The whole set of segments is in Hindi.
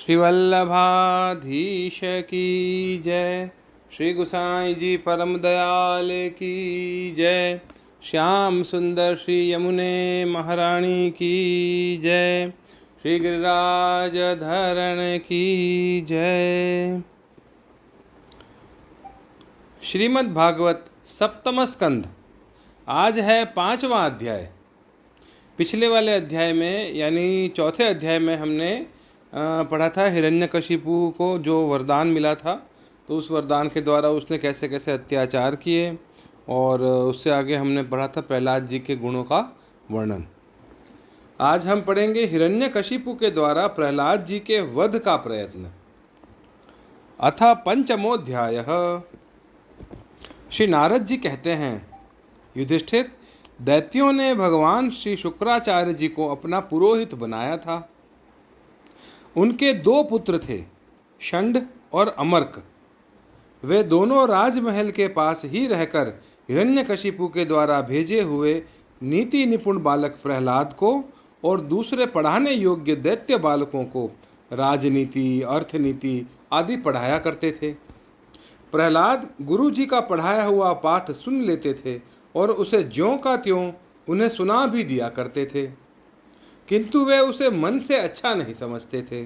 श्री वल्लभाधीश की जय। श्री गोसाई जी परम दयाल की जय। श्याम सुंदर श्री यमुने महारानी की जय। श्री गिरिराज धरण की जय। श्रीमद् भागवत सप्तम स्कंध। आज है 5वां अध्याय। पिछले वाले अध्याय में यानी चौथे अध्याय में हमने पढ़ा था हिरण्यकशिपु को जो वरदान मिला था, तो उस वरदान के द्वारा उसने कैसे कैसे अत्याचार किए, और उससे आगे हमने पढ़ा था प्रहलाद जी के गुणों का वर्णन। आज हम पढ़ेंगे हिरण्यकशिपु के द्वारा प्रहलाद जी के वध का प्रयत्न। अथ पंचमोध्याय। श्री नारद जी कहते हैं, युधिष्ठिर, दैत्यों ने भगवान श्री शुक्राचार्य जी को अपना पुरोहित बनाया था। उनके 2 पुत्र थे, षंड और अमर्क। वे दोनों राजमहल के पास ही रहकर हिरण्यकशिपु के द्वारा भेजे हुए नीति निपुण बालक प्रहलाद को और दूसरे पढ़ाने योग्य दैत्य बालकों को राजनीति, अर्थनीति आदि पढ़ाया करते थे। प्रहलाद गुरु जी का पढ़ाया हुआ पाठ सुन लेते थे और उसे ज्यों का त्यों उन्हें सुना भी दिया करते थे, किंतु वे उसे मन से अच्छा नहीं समझते थे,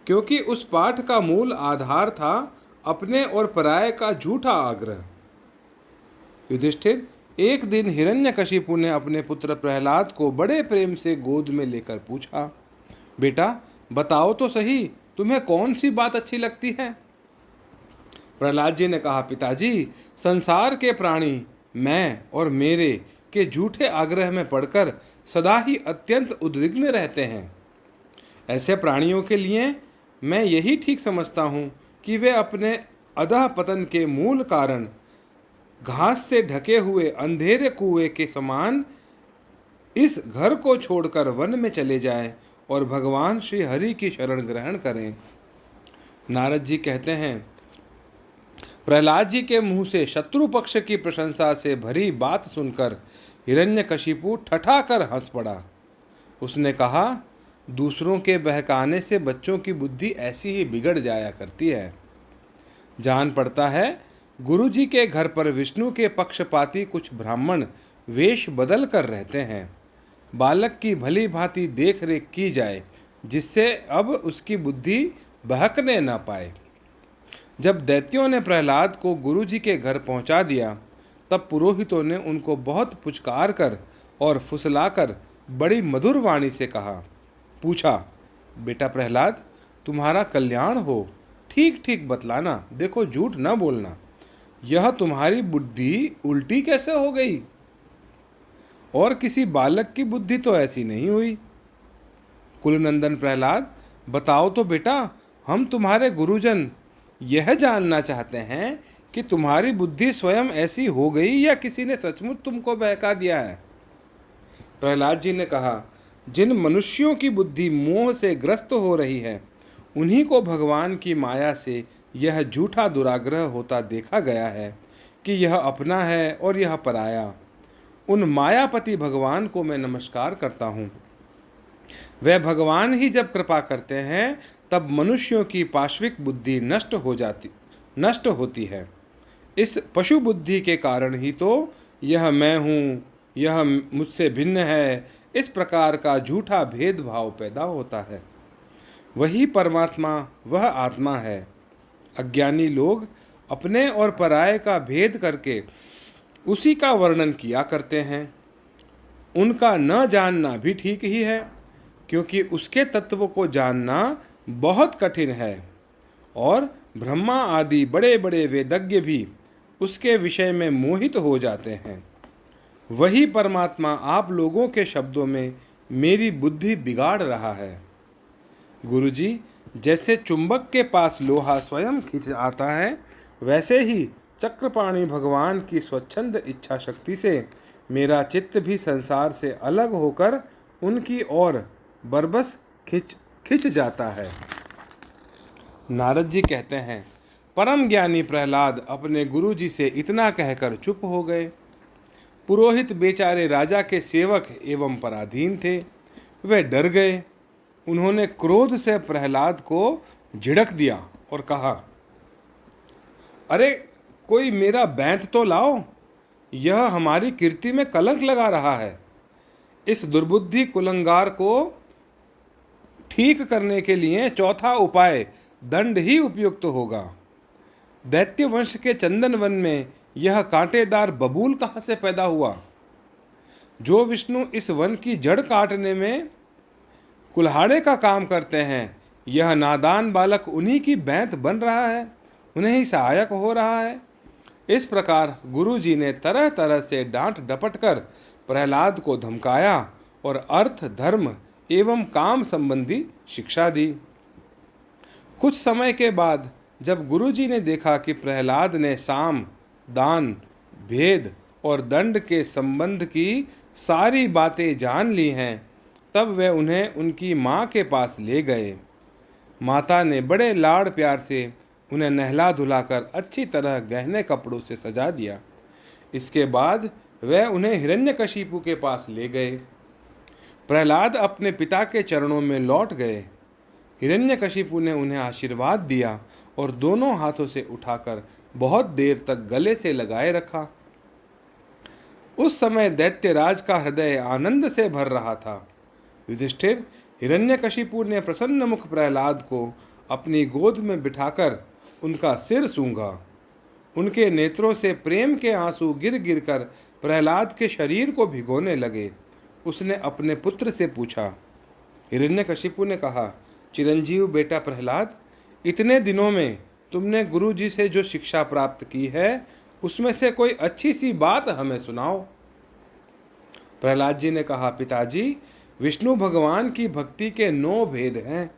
क्योंकि उस पाठ का मूल आधार था अपने और पराये का झूठा आग्रह। युधिष्ठिर, एक दिन हिरण्यकशिपु ने अपने पुत्र प्रहलाद को बड़े प्रेम से गोद में लेकर पूछा, बेटा बताओ तो सही, तुम्हें कौन सी बात अच्छी लगती है? प्रहलाद जी ने कहा, पिताजी, संसार के प्राणी मैं और मेरे के झूठे आग्रह में पड़कर सदा ही अत्यंत उद्विग्न रहते हैं। ऐसे प्राणियों के लिए मैं यही ठीक समझता हूँ कि वे अपने अधः पतन के मूल कारण घास से ढके हुए अंधेरे कुएं के समान इस घर को छोड़कर वन में चले जाएं और भगवान श्री हरि की शरण ग्रहण करें। नारद जी कहते हैं, प्रहलाद जी के मुंह से शत्रु पक्ष की प्रशंसा से भरी बात सुनकर हिरण्यकशिपु ठठाकर हंस पड़ा। उसने कहा, दूसरों के बहकाने से बच्चों की बुद्धि ऐसी ही बिगड़ जाया करती है। जान पड़ता है गुरु जी के घर पर विष्णु के पक्षपाती कुछ ब्राह्मण वेश बदल कर रहते हैं। बालक की भली भांति देख रेख की जाए, जिससे अब उसकी बुद्धि बहकने न पाए। जब दैत्यों ने प्रहलाद को गुरु जी के घर पहुंचा दिया, तब पुरोहितों ने उनको बहुत पुचकार कर और फुसलाकर बड़ी मधुर वाणी से कहा, पूछा, बेटा प्रहलाद, तुम्हारा कल्याण हो, ठीक ठीक बतलाना, देखो झूठ न बोलना। यह तुम्हारी बुद्धि उल्टी कैसे हो गई? और किसी बालक की बुद्धि तो ऐसी नहीं हुई। कुलनंदन प्रहलाद, बताओ तो बेटा, हम तुम्हारे गुरुजन यह जानना चाहते हैं कि तुम्हारी बुद्धि स्वयं ऐसी हो गई या किसी ने सचमुच तुमको बहका दिया है? प्रहलाद जी ने कहा, जिन मनुष्यों की बुद्धि मोह से ग्रस्त हो रही है, उन्हीं को भगवान की माया से यह झूठा दुराग्रह होता देखा गया है कि यह अपना है और यह पराया। उन मायापति भगवान को मैं नमस्कार करता हूँ। वह भगवान ही जब कृपा करते हैं, तब मनुष्यों की पाश्विक बुद्धि नष्ट होती है। इस पशु बुद्धि के कारण ही तो यह मैं हूँ, यह मुझसे भिन्न है, इस प्रकार का झूठा भेदभाव पैदा होता है। वही परमात्मा, वह आत्मा है। अज्ञानी लोग अपने और पराये का भेद करके उसी का वर्णन किया करते हैं। उनका न जानना भी ठीक ही है, क्योंकि उसके तत्व को जानना बहुत कठिन है, और ब्रह्मा आदि बड़े बड़े वेदज्ञ भी उसके विषय में मोहित हो जाते हैं। वही परमात्मा आप लोगों के शब्दों में मेरी बुद्धि बिगाड़ रहा है। गुरुजी, जैसे चुंबक के पास लोहा स्वयं खिंच आता है, वैसे ही चक्रपाणि भगवान की स्वच्छंद इच्छा शक्ति से मेरा चित्त भी संसार से अलग होकर उनकी ओर बरबस खिंच जाता है। नारद जी कहते हैं, परम ज्ञानी प्रहलाद अपने गुरु जी से इतना कहकर चुप हो गए। पुरोहित बेचारे राजा के सेवक एवं पराधीन थे। वे डर गए उन्होंने क्रोध से प्रहलाद को झिड़क दिया और कहा, अरे कोई मेरा बैंत तो लाओ, यह हमारी कीर्ति में कलंक लगा रहा है। इस दुर्बुद्धि कुलंगार को ठीक करने के लिए चौथा उपाय दंड ही उपयुक्त होगा। दैत्य वंश के चंदन वन में यह कांटेदार बबूल कहाँ से पैदा हुआ? जो विष्णु इस वन की जड़ काटने में कुल्हाड़े का काम करते हैं, यह नादान बालक उन्हीं की बैंत बन रहा है, उन्हें ही सहायक हो रहा है। इस प्रकार गुरु जी ने तरह तरह से डांट डपट कर प्रहलाद को धमकाया और अर्थ, धर्म एवं काम संबंधी शिक्षा दी। कुछ समय के बाद जब गुरु जी ने देखा कि प्रहलाद ने साम, दान, भेद और दंड के संबंध की सारी बातें जान ली हैं, तब वे उन्हें उनकी माँ के पास ले गए। माता ने बड़े लाड़ प्यार से उन्हें नहला धुलाकर अच्छी तरह गहने कपड़ों से सजा दिया। इसके बाद वे उन्हें हिरण्यकशिपु के पास ले गए। प्रहलाद अपने पिता के चरणों में लौट गए। हिरण्यकशिपु ने उन्हें आशीर्वाद दिया और दोनों हाथों से उठाकर बहुत देर तक गले से लगाए रखा। उस समय दैत्यराज का हृदय आनंद से भर रहा था। युधिष्ठिर, हिरण्यकशिपु ने प्रसन्न मुख प्रहलाद को अपनी गोद में बिठाकर उनका सिर सूंघा। उनके नेत्रों से प्रेम के आंसू गिर गिर कर प्रहलाद के शरीर को भिगोने लगे। उसने अपने पुत्र से पूछा। हिरण्यकशिपु ने कहा, चिरंजीव बेटा प्रहलाद, इतने दिनों में तुमने गुरु जी से जो शिक्षा प्राप्त की है, उसमें से कोई अच्छी सी बात हमें सुनाओ। प्रहलाद जी ने कहा, पिताजी, विष्णु भगवान की भक्ति के 9 भेद हैं।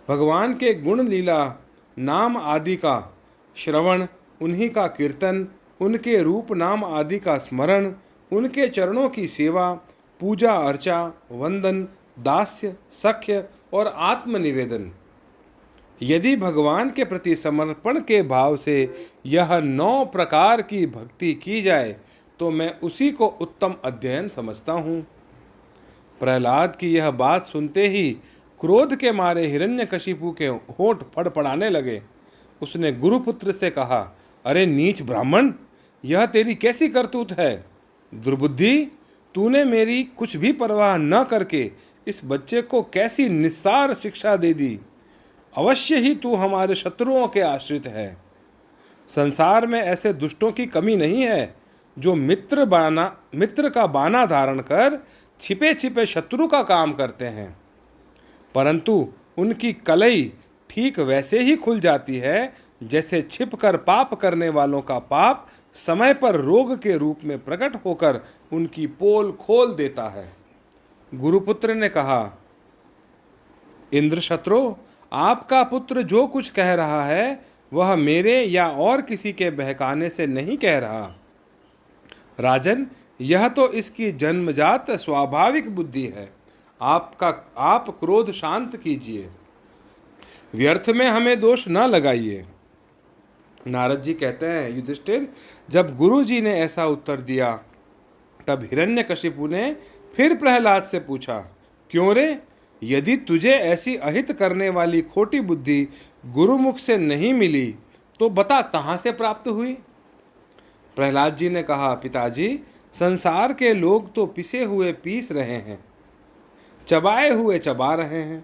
भगवान के गुण, लीला, नाम आदि का श्रवण, उन्हीं का कीर्तन, उनके रूप नाम आदि का स्मरण, उनके चरणों की सेवा, पूजा अर्चा, वंदन, दास्य, सख्य और आत्मनिवेदन। यदि भगवान के प्रति समर्पण के भाव से यह 9 प्रकार की भक्ति की जाए तो मैं उसी को उत्तम अध्ययन समझता हूँ। प्रहलाद की यह बात सुनते ही क्रोध के मारे हिरण्यकशिपु के होंठ फड़फड़ाने लगे। उसने गुरुपुत्र से कहा, अरे नीच ब्राह्मण, यह तेरी कैसी करतूत है? दुर्बुद्धि, तूने मेरी कुछ भी परवाह न करके इस बच्चे को कैसी निस्सार शिक्षा दे दी। अवश्य ही तू हमारे शत्रुओं के आश्रित है। संसार में ऐसे दुष्टों की कमी नहीं है जो मित्र का बाना धारण कर छिपे छिपे शत्रु का काम करते हैं, परंतु उनकी कलई ठीक वैसे ही खुल जाती है जैसे छिपकर पाप करने वालों का पाप समय पर रोग के रूप में प्रकट होकर उनकी पोल खोल देता है। गुरुपुत्र ने कहा, इंद्रशत्रो, आपका पुत्र जो कुछ कह रहा है वह मेरे या और किसी के बहकाने से नहीं कह रहा। राजन, यह तो इसकी जन्मजात स्वाभाविक बुद्धि है। आप क्रोध शांत कीजिए, व्यर्थ में हमें दोष न लगाइए। नारद जी कहते हैं, युधिष्ठिर, जब गुरु जी ने ऐसा उत्तर दिया तब हिरण्यकशिपु ने फिर प्रहलाद से पूछा, क्यों रे? यदि तुझे ऐसी अहित करने वाली खोटी बुद्धि गुरुमुख से नहीं मिली तो बता कहाँ से प्राप्त हुई? प्रहलाद जी ने कहा, पिताजी, संसार के लोग तो पिसे हुए पीस रहे हैं, चबाए हुए चबा रहे हैं।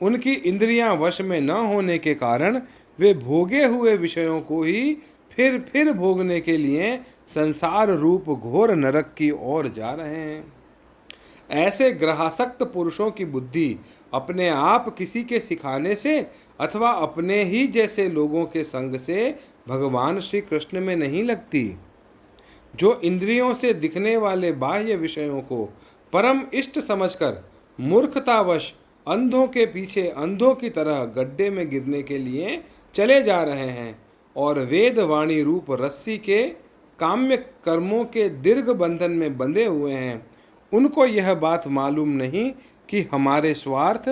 उनकी इंद्रियां वश में न होने के कारण वे भोगे हुए विषयों को ही फिर भोगने के लिए संसार रूप घोर नरक की ओर जा रहे हैं। ऐसे ग्रहासक्त पुरुषों की बुद्धि अपने आप किसी के सिखाने से अथवा अपने ही जैसे लोगों के संग से भगवान श्री कृष्ण में नहीं लगती। जो इंद्रियों से दिखने वाले बाह्य विषयों को परम इष्ट समझकर मूर्खतावश अंधों के पीछे अंधों की तरह गड्ढे में गिरने के लिए चले जा रहे हैं और वेद वाणी रूप रस्सी के काम्य कर्मों के दीर्घ बंधन में बंधे हुए हैं, उनको यह बात मालूम नहीं कि हमारे स्वार्थ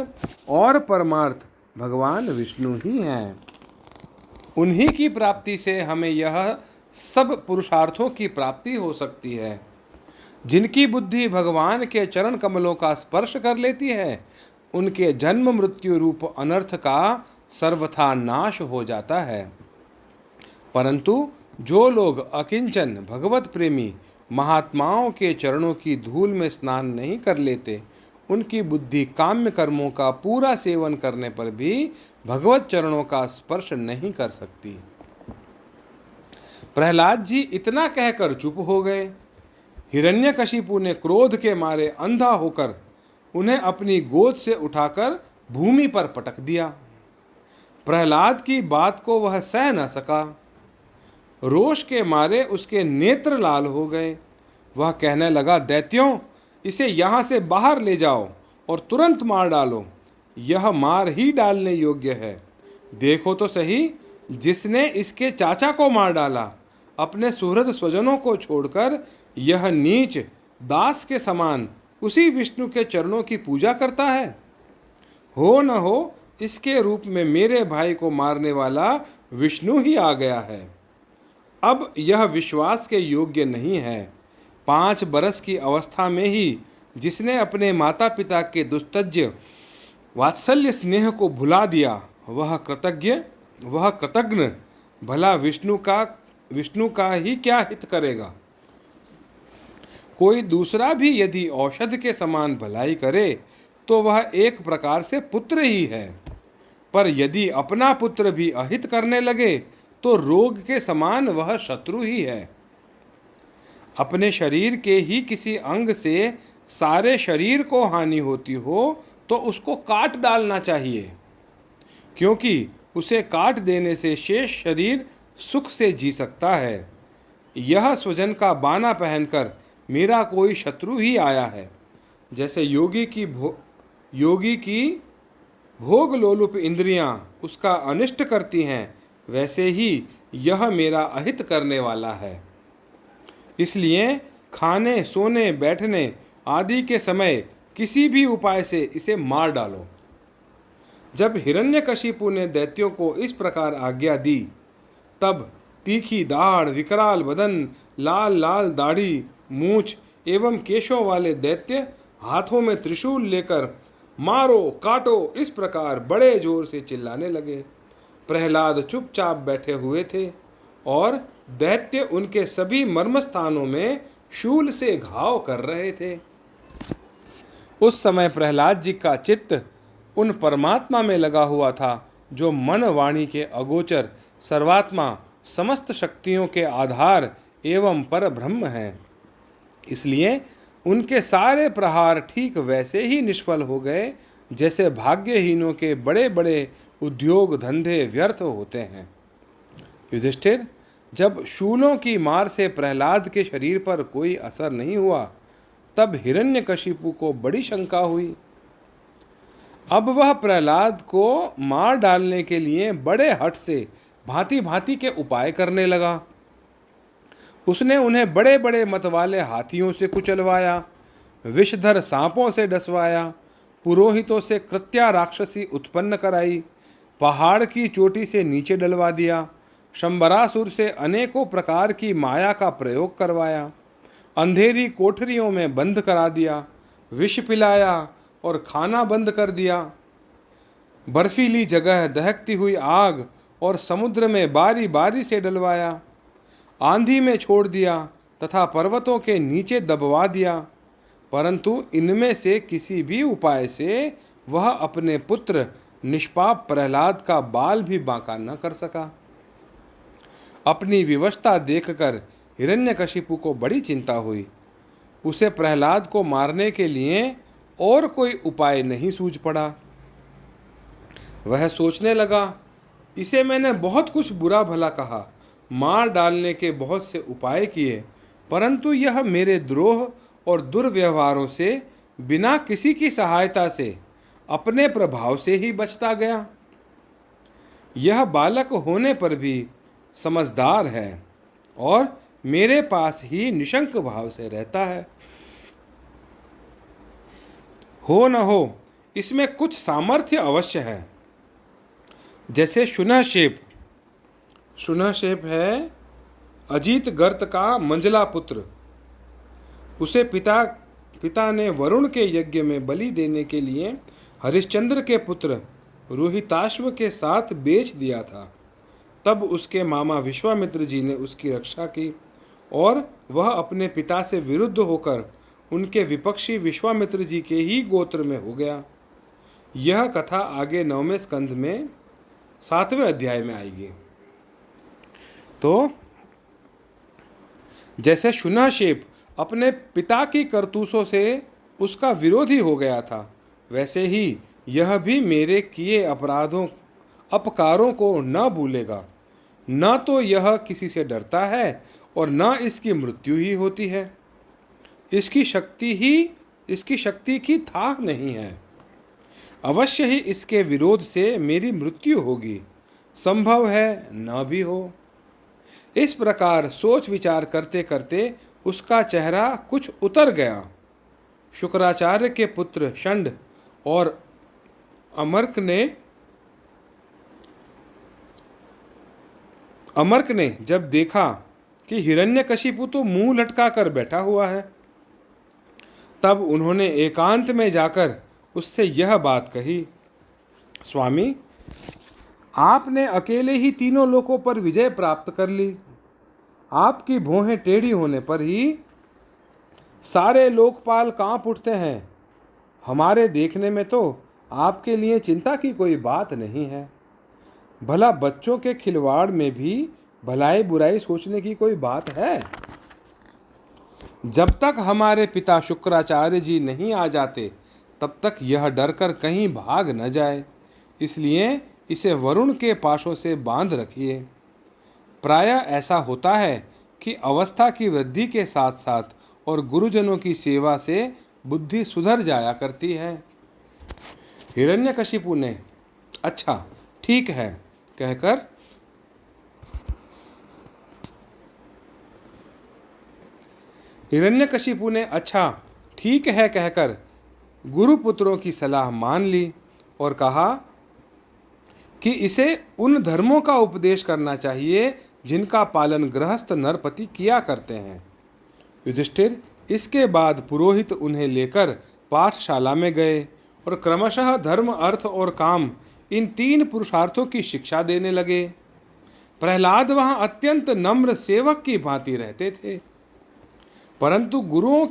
और परमार्थ भगवान विष्णु ही हैं। उन्हीं की प्राप्ति से हमें यह सब पुरुषार्थों की प्राप्ति हो सकती है। जिनकी बुद्धि भगवान के चरण कमलों का स्पर्श कर लेती है, उनके जन्म मृत्यु रूप अनर्थ का सर्वथा नाश हो जाता है। परंतु जो लोग अकिंचन भगवत प्रेमी महात्माओं के चरणों की धूल में स्नान नहीं कर लेते, उनकी बुद्धि काम्य कर्मों का पूरा सेवन करने पर भी भगवत चरणों का स्पर्श नहीं कर सकती। प्रहलाद जी इतना कहकर चुप हो गए। हिरण्यकशिपु ने क्रोध के मारे अंधा होकर उन्हें अपनी गोद से उठाकर भूमि पर पटक दिया। प्रहलाद की बात को वह सह न सका। रोष के मारे उसके नेत्र लाल हो गए। वह कहने लगा, दैत्यों, इसे यहाँ से बाहर ले जाओ और तुरंत मार डालो। यह मार ही डालने योग्य है। देखो तो सही, जिसने इसके चाचा को मार डाला, अपने सुहृद स्वजनों को छोड़कर यह नीच दास के समान उसी विष्णु के चरणों की पूजा करता है। हो न हो इसके रूप में मेरे भाई को मारने वाला विष्णु ही आ गया है। अब यह विश्वास के योग्य नहीं है। 5 बरस की अवस्था में ही जिसने अपने माता पिता के दुस्तज्य वात्सल्य स्नेह को भुला दिया, वह कृतज्ञ भला विष्णु का ही क्या हित करेगा। कोई दूसरा भी यदि औषध के समान भलाई करे तो वह एक प्रकार से पुत्र ही है, पर यदि अपना पुत्र भी अहित करने लगे तो रोग के समान वह शत्रु ही है। अपने शरीर के ही किसी अंग से सारे शरीर को हानि होती हो तो उसको काट डालना चाहिए, क्योंकि उसे काट देने से शेष शरीर सुख से जी सकता है। यह स्वजन का बाना पहनकर मेरा कोई शत्रु ही आया है। जैसे योगी की भोग लोलुप इंद्रियां उसका अनिष्ट करती हैं, वैसे ही यह मेरा अहित करने वाला है। इसलिए खाने, सोने, बैठने आदि के समय किसी भी उपाय से इसे मार डालो। जब हिरण्यकशिपु ने दैत्यों को इस प्रकार आज्ञा दी, तब तीखी दाढ़, विकराल बदन, लाल लाल दाढ़ी, मूछ एवं केशों वाले दैत्य हाथों में त्रिशूल लेकर मारो, काटो, इस प्रकार बड़े जोर से चिल्लाने लगे। प्रहलाद चुपचाप बैठे हुए थे और दैत्य उनके सभी मर्म स्थानों में शूल से घाव कर रहे थे। उस समय प्रहलाद जी का चित्त उन परमात्मा में लगा हुआ था जो मन वाणी के अगोचर सर्वात्मा, समस्त शक्तियों के आधार एवं पर ब्रह्म हैं। इसलिए उनके सारे प्रहार ठीक वैसे ही निष्फल हो गए जैसे भाग्यहीनों के बड़े बड़े उद्योग धंधे व्यर्थ होते हैं। युधिष्ठिर, जब शूलों की मार से प्रहलाद के शरीर पर कोई असर नहीं हुआ, तब हिरण्यकशिपु को बड़ी शंका हुई। अब वह प्रहलाद को मार डालने के लिए बड़े हठ से भांति भांति के उपाय करने लगा। उसने उन्हें बड़े बड़े मतवाले हाथियों से कुचलवाया, विषधर सांपों से डसवाया, पुरोहितों से कृत्या राक्षसी उत्पन्न कराई, पहाड़ की चोटी से नीचे डलवा दिया, शंबरासुर से अनेकों प्रकार की माया का प्रयोग करवाया, अंधेरी कोठरियों में बंद करा दिया, विष पिलाया और खाना बंद कर दिया, बर्फीली जगह दहकती हुई आग और समुद्र में बारी बारी से डलवाया, आंधी में छोड़ दिया तथा पर्वतों के नीचे दबवा दिया, परंतु इनमें से किसी भी उपाय से वह अपने पुत्र निष्पाप प्रहलाद का बाल भी बांका न कर सका। अपनी विवशता देखकर हिरण्यकशिपु को बड़ी चिंता हुई। उसे प्रहलाद को मारने के लिए और कोई उपाय नहीं सूझ पड़ा। वह सोचने लगा, इसे मैंने बहुत कुछ बुरा भला कहा, मार डालने के बहुत से उपाय किए, परंतु यह मेरे द्रोह और दुर्व्यवहारों से बिना किसी की सहायता से अपने प्रभाव से ही बचता गया। यह बालक होने पर भी समझदार है और मेरे पास ही निशंक भाव से रहता है। हो न हो इसमें कुछ सामर्थ्य अवश्य है। जैसे शुनहशेप है अजीत गर्त का मंजला पुत्र। उसे पिता ने वरुण के यज्ञ में बलि देने के लिए हरिश्चंद्र के पुत्र रोहिताश्व के साथ बेच दिया था। तब उसके मामा विश्वामित्र जी ने उसकी रक्षा की और वह अपने पिता से विरुद्ध होकर उनके विपक्षी विश्वामित्र जी के ही गोत्र में हो गया। यह कथा आगे 9वें स्कंध में 7वें अध्याय में आएगी। तो जैसे शुनहशेप अपने पिता की करतूतों से उसका विरोधी हो गया था, वैसे ही यह भी मेरे किए अपकारों को न भूलेगा। न तो यह किसी से डरता है और न इसकी मृत्यु ही होती है। इसकी शक्ति की थाह नहीं है। अवश्य ही इसके विरोध से मेरी मृत्यु होगी, संभव है न भी हो। इस प्रकार सोच विचार करते करते उसका चेहरा कुछ उतर गया। शुक्राचार्य के पुत्र षंड और अमर्क ने जब देखा कि हिरण्यकशिपु तो मुंह लटका कर बैठा हुआ है, तब उन्होंने एकांत में जाकर उससे यह बात कही, स्वामी, आपने अकेले ही तीनों लोकों पर विजय प्राप्त कर ली। आपकी भौहें टेढ़ी होने पर ही सारे लोकपाल कांप उठते हैं। हमारे देखने में तो आपके लिए चिंता की कोई बात नहीं है। भला बच्चों के खिलवाड़ में भी भलाई बुराई सोचने की कोई बात है? जब तक हमारे पिता शुक्राचार्य जी नहीं आ जाते तब तक यह डरकर कहीं भाग न जाए, इसलिए इसे वरुण के पाशों से बांध रखिए। प्रायः ऐसा होता है कि अवस्था की वृद्धि के साथ साथ और गुरुजनों की सेवा से बुद्धि सुधर जाया करती है। हिरण्यकशिपु ने अच्छा ठीक है कहकर गुरुपुत्रों की सलाह मान ली और कहा कि इसे उन धर्मों का उपदेश करना चाहिए जिनका पालन गृहस्थ नरपति किया करते हैं। युधिष्ठिर इसके बाद पुरोहित उन्हें लेकर पाठशाला में गए और क्रमशः धर्म, अर्थ और काम इन 3 पुरुषार्थों की शिक्षा देने लगे। प्रहलाद वहाँ अत्यंत नम्र सेवक की भांति रहते थे, परंतु गुरुओं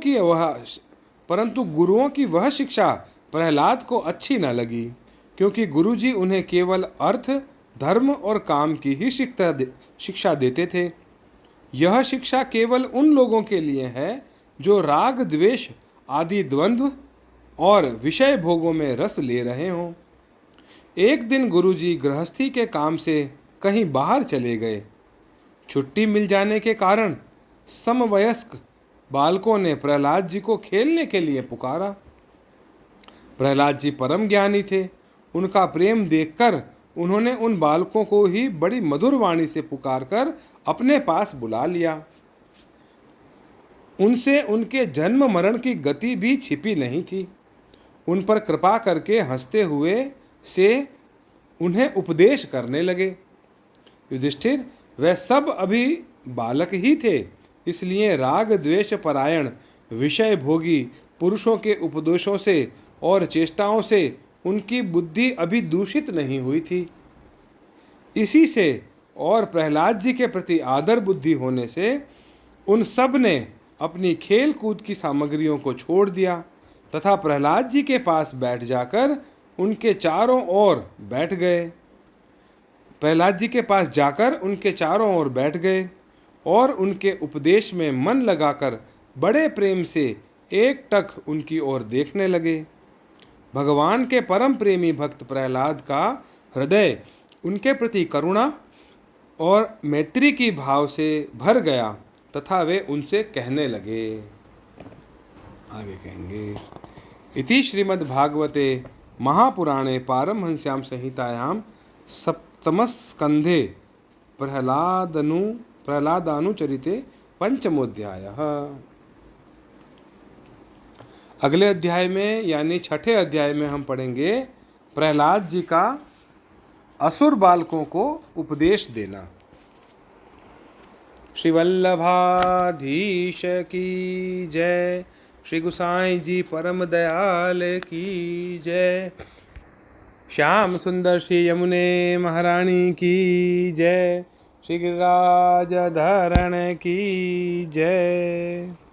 की वह शिक्षा प्रहलाद को अच्छी न लगी, क्योंकि गुरुजी उन्हें केवल अर्थ, धर्म और काम की ही शिक्षा देते थे। यह शिक्षा केवल उन लोगों के लिए है जो राग, द्वेष आदि द्वंद्व और विषय भोगों में रस ले रहे हों। एक दिन गुरुजी गृहस्थी के काम से कहीं बाहर चले गए। छुट्टी मिल जाने के कारण समवयस्क बालकों ने प्रहलाद जी को खेलने के लिए पुकारा। प्रहलाद जी परम ज्ञानी थे। उनका प्रेम देखकर उन्होंने उन बालकों को ही बड़ी मधुर वाणी से पुकारकर अपने पास बुला लिया। उनसे उनके जन्म मरण की गति भी छिपी नहीं थी। उन पर कृपा करके हंसते हुए से उन्हें उपदेश करने लगे। युधिष्ठिर, वह सब अभी बालक ही थे, इसलिए राग द्वेष परायण विषय भोगी पुरुषों के उपदेशों से और चेष्टाओं से उनकी बुद्धि अभी दूषित नहीं हुई थी। इसी से और प्रहलाद जी के प्रति आदर बुद्धि होने से उन सब ने अपनी खेल कूद की सामग्रियों को छोड़ दिया तथा प्रहलाद जी के पास बैठ जाकर उनके चारों ओर बैठ गए। प्रहलाद जी के पास जाकर उनके चारों ओर बैठ गए और उनके उपदेश में मन लगाकर बड़े प्रेम से एकटक उनकी ओर देखने लगे। भगवान के परम प्रेमी भक्त प्रहलाद का हृदय उनके प्रति करुणा और मैत्री की भाव से भर गया तथा वे उनसे कहने लगे। आगे कहेंगे, इति श्रीमद्भागवते महापुराणे पारमहंस्यां संहितायां सप्तमस्कंधे प्रहलादानुचरिते पंचमोध्यायः। अगले अध्याय में यानी 6ठे अध्याय में हम पढ़ेंगे प्रहलाद जी का असुर बालकों को उपदेश देना। श्री वल्लभाधीश की जय। श्री गुसाई जी परम दयाल की जय। श्याम सुंदर श्री यमुने महारानी की जय। श्री गिरिराज धरण की जय।